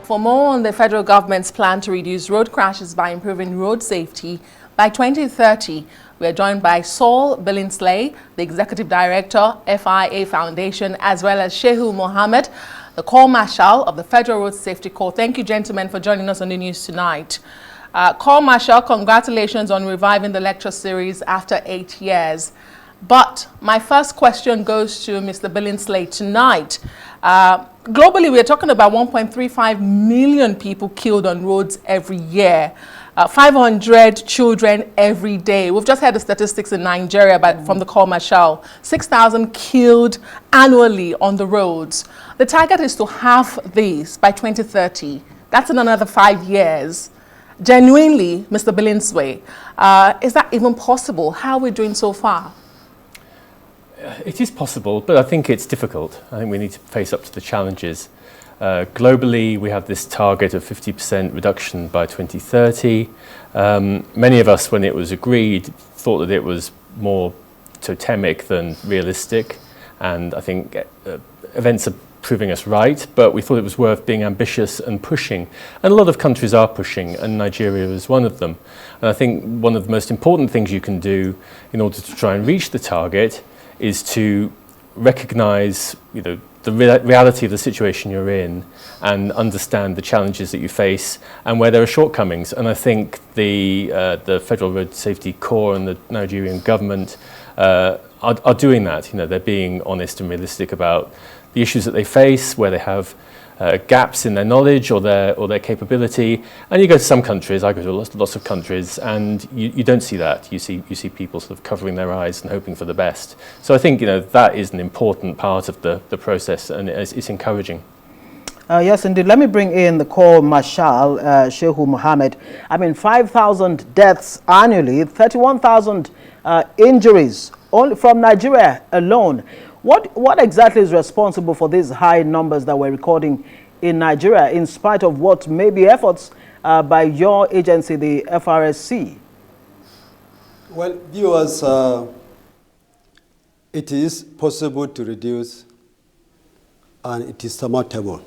For more on the federal government's plan to reduce road crashes by improving road safety by 2030, we are joined by Billingsley, the Executive Director, FIA Foundation, as well as Shehu Mohammed, the Corps Marshal of the Federal Road Safety Corps. Thank you, gentlemen, for joining us on the news tonight. Corps Marshal, congratulations on reviving the lecture series after 8 years. But my first question goes to Mr. Billingsley tonight. Globally, we're talking about 1.35 million people killed on roads every year. 500 children every day. We've just had the statistics in Nigeria from the Corps Marshal. 6,000 killed annually on the roads. The target is to halve this by 2030. That's in another 5 years. Genuinely, Mr. Billingsley, is that even possible? How are we doing so far? It is possible, but I think it's difficult. I think we need to face up to the challenges. Globally, we have this target of 50% reduction by 2030. Many of us, when it was agreed, thought that it was more totemic than realistic, and I think events are proving us right, but we thought it was worth being ambitious and pushing. And a lot of countries are pushing, and Nigeria is one of them. And I think one of the most important things you can do in order to try and reach the target is to recognize, the reality of the situation you're in and understand the challenges that you face and where there are shortcomings. And I think the Federal Road Safety Corps and the Nigerian government are doing that. They're being honest and realistic about the issues that they face, where they have gaps in their knowledge or their capability. And you go to some countries, I go to lots of countries, and you don't see that. You see people sort of covering their eyes and hoping for the best. So I think that is an important part of the process, and it's encouraging. Yes, indeed. Let me bring in the Corps Marshal, Shehu Mohammed. 5,000 deaths annually, 31,000 injuries only from Nigeria alone. What exactly is responsible for these high numbers that we're recording in Nigeria, in spite of what may be efforts by your agency, the FRSC? Well, viewers, it is possible to reduce, and it is surmountable.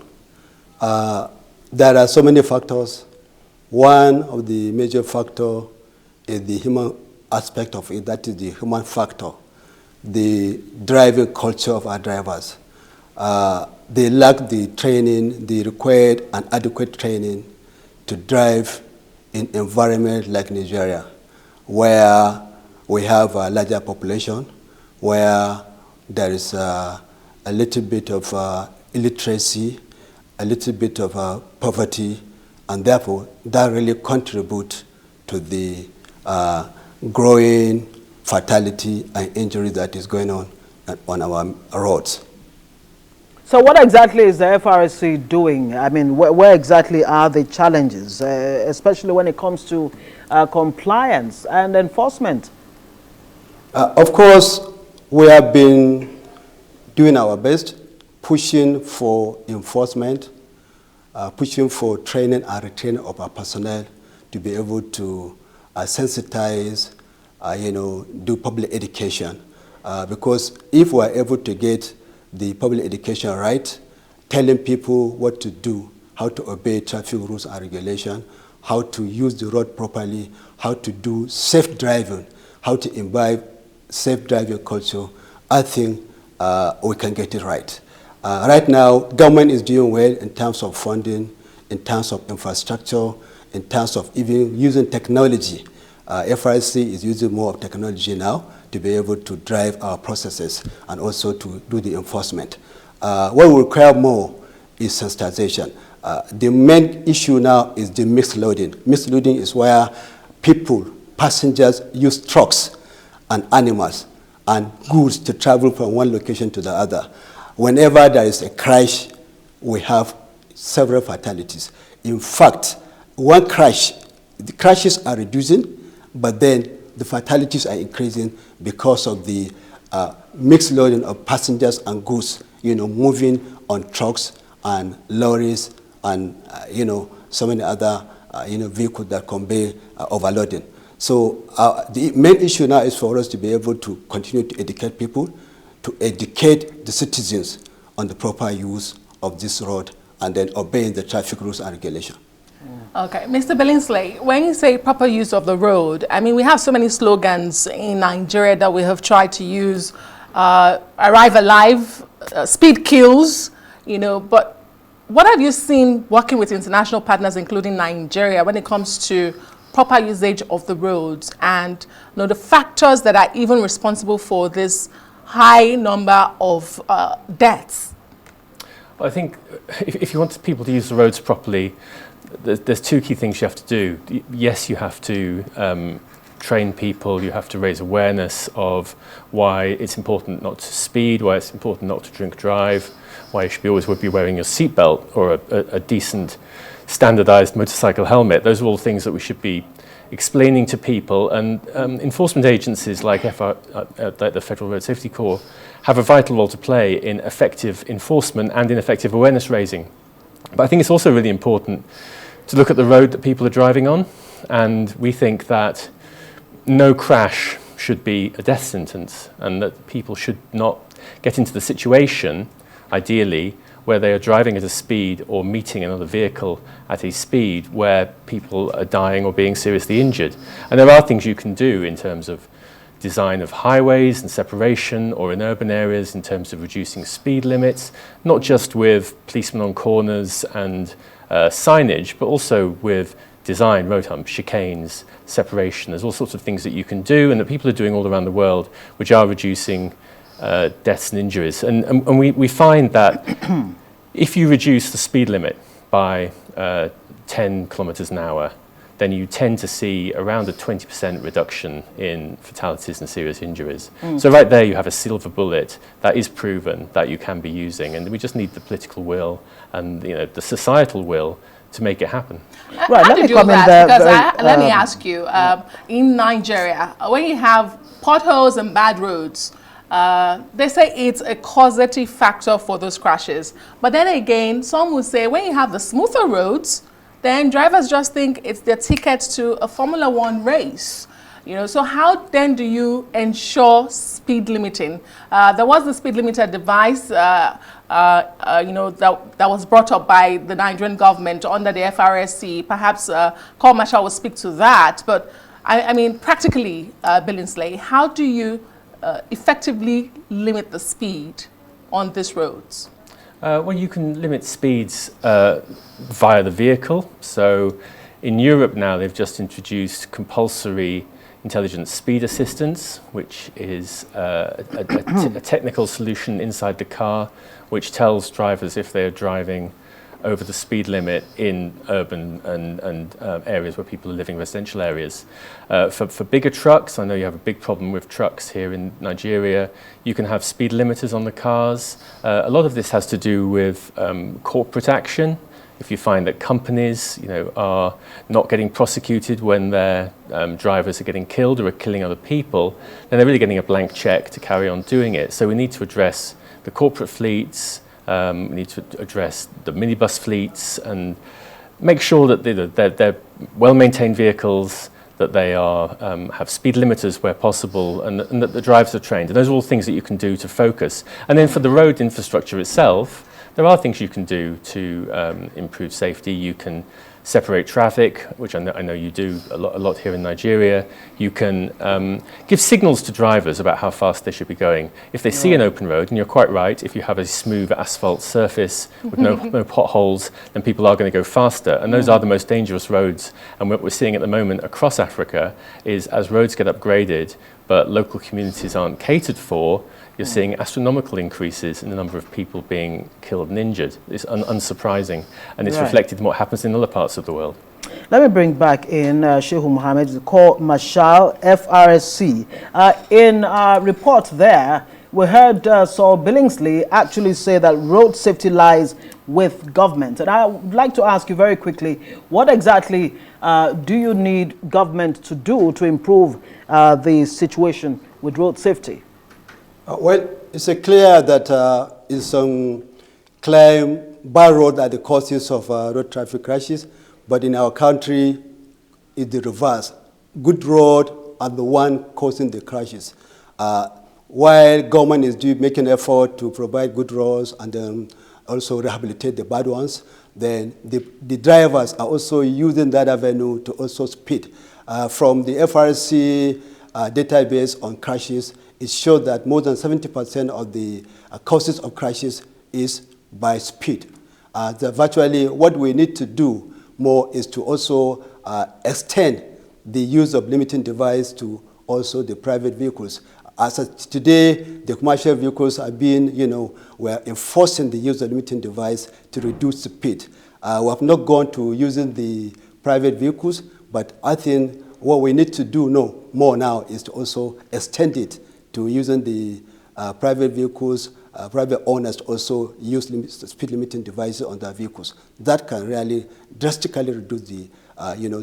There are so many factors. One of the major factors is the human aspect of it, that is the human factor. The driving culture of our drivers. They lack the training, the required and adequate training to drive in environment like Nigeria, where we have a larger population, where there is a little bit of illiteracy, a little bit of poverty, and therefore that really contributes to the growing fatality and injury that is going on our roads. So what exactly is the FRSC doing? Where exactly are the challenges, especially when it comes to compliance and enforcement? Of course, we have been doing our best, pushing for enforcement, pushing for training and retraining of our personnel to be able to sensitize, do public education. Because if we are able to get the public education right, telling people what to do, how to obey traffic rules and regulation, how to use the road properly, how to do safe driving, how to imbibe safe driving culture, I think we can get it right. Right now, government is doing well in terms of funding, in terms of infrastructure, in terms of even using technology. FRSC is using more of technology now to be able to drive our processes and also to do the enforcement. What we require more is sensitization. The main issue now is the mixed loading. Mixed loading is where passengers use trucks and animals and goods to travel from one location to the other. Whenever there is a crash, we have several fatalities. In fact, one crash, the crashes are reducing, but then the fatalities are increasing because of the mixed loading of passengers and goods, moving on trucks and lorries and, so many other, vehicles that convey overloading. So the main issue now is for us to be able to continue to educate people, to educate the citizens on the proper use of this road and then obeying the traffic rules and regulation. Okay, Mr. Billingsley, when you say proper use of the road, I mean, we have so many slogans in Nigeria that we have tried to use, arrive alive, speed kills, you know, but what have you seen working with international partners, including Nigeria, when it comes to proper usage of the roads and, you know, the factors that are even responsible for this high number of deaths? Well, I think if you want people to use the roads properly, there's two key things you have to do. Yes, you have to train people, you have to raise awareness of why it's important not to speed, why it's important not to drink drive, why you should always be wearing your seatbelt or a decent standardized motorcycle helmet. Those are all things that we should be explaining to people, and enforcement agencies like the Federal Road Safety Corps have a vital role to play in effective enforcement and in effective awareness raising. But I think it's also really important to look at the road that people are driving on, and we think that no crash should be a death sentence, and that people should not get into the situation, ideally, where they are driving at a speed or meeting another vehicle at a speed where people are dying or being seriously injured. And there are things you can do in terms of design of highways and separation, or in urban areas in terms of reducing speed limits, not just with policemen on corners and signage, but also with design, road humps, chicanes, separation. There's all sorts of things that you can do and that people are doing all around the world, which are reducing deaths and injuries. And we find that if you reduce the speed limit by 10 kilometers an hour, then you tend to see around a 20% reduction in fatalities and serious injuries. So right there you have a silver bullet that is proven that you can be using, and we just need the political will and, you know, the societal will to make it happen. Right, let me comment there. Because let me ask you, in Nigeria, when you have potholes and bad roads, they say it's a causative factor for those crashes. But then again, some will say when you have the smoother roads, then drivers just think it's their ticket to a Formula One race. You know, so how then do you ensure speed limiting? There was the speed limiter device, you know, that was brought up by the Nigerian government under the FRSC. Perhaps Marshal will speak to that. But I mean, practically, Billingsley, how do you effectively limit the speed on these roads? Well, you can limit speeds via the vehicle. So in Europe now, they've just introduced compulsory intelligent speed assistance, which is a technical solution inside the car, which tells drivers if they're driving over the speed limit in urban and areas where people are living, residential areas. For bigger trucks, I know you have a big problem with trucks here in Nigeria, you can have speed limiters on the cars. A lot of this has to do with corporate action. If you find that companies, you know, are not getting prosecuted when their drivers are getting killed or are killing other people, then they're really getting a blank check to carry on doing it. So we need to address the corporate fleets, we need to address the minibus fleets and make sure that they're well-maintained vehicles, that they are have speed limiters where possible, and that the drivers are trained. And those are all things that you can do to focus. And then for the road infrastructure itself, there are things you can do to improve safety. You can separate traffic, which I know you do a lot here in Nigeria. You can give signals to drivers about how fast they should be going. If they see an open road, and you're quite right, if you have a smooth asphalt surface with no potholes, then people are going to go faster. And those are the most dangerous roads. And what we're seeing at the moment across Africa is as roads get upgraded, but local communities aren't catered for, you're seeing astronomical increases in the number of people being killed and injured. It's unsurprising, and it's reflected in what happens in other parts of the world. Let me bring back in Shehu Mohammed, the call Marshal, FRSC. In a report there, we heard Saul Billingsley actually say that road safety lies with government. And I would like to ask you very quickly, what exactly do you need government to do to improve the situation with road safety? Well, it's clear that it's some claim bad road are the causes of road traffic crashes, but in our country, it's the reverse. Good road are the one causing the crashes. While government is making effort to provide good roads and also rehabilitate the bad ones. Then the drivers are also using that avenue to also speed. From the FRC database on crashes, it showed that more than 70% of the causes of crashes is by speed. Virtually what we need to do more is to also extend the use of limiting device to also the private vehicles. As of today, the commercial vehicles are being, we're enforcing the use of limiting device to reduce speed. We have not gone to using the private vehicles, but I think what we need to do more now is to also extend it to using the private vehicles, private owners to also use speed limiting devices on their vehicles. That can really drastically reduce the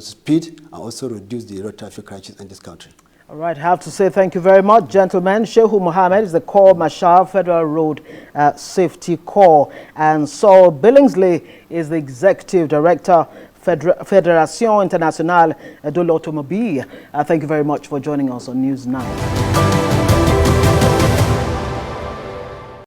speed and also reduce the road traffic crashes in this country. All right, I have to say thank you very much, gentlemen. Shehu Mohammed is the Corps Marshal, Federal Road Safety Corps, and Saul Billingsley is the Executive Director, Fédération Internationale de l'Automobile. Thank you very much for joining us on News 9.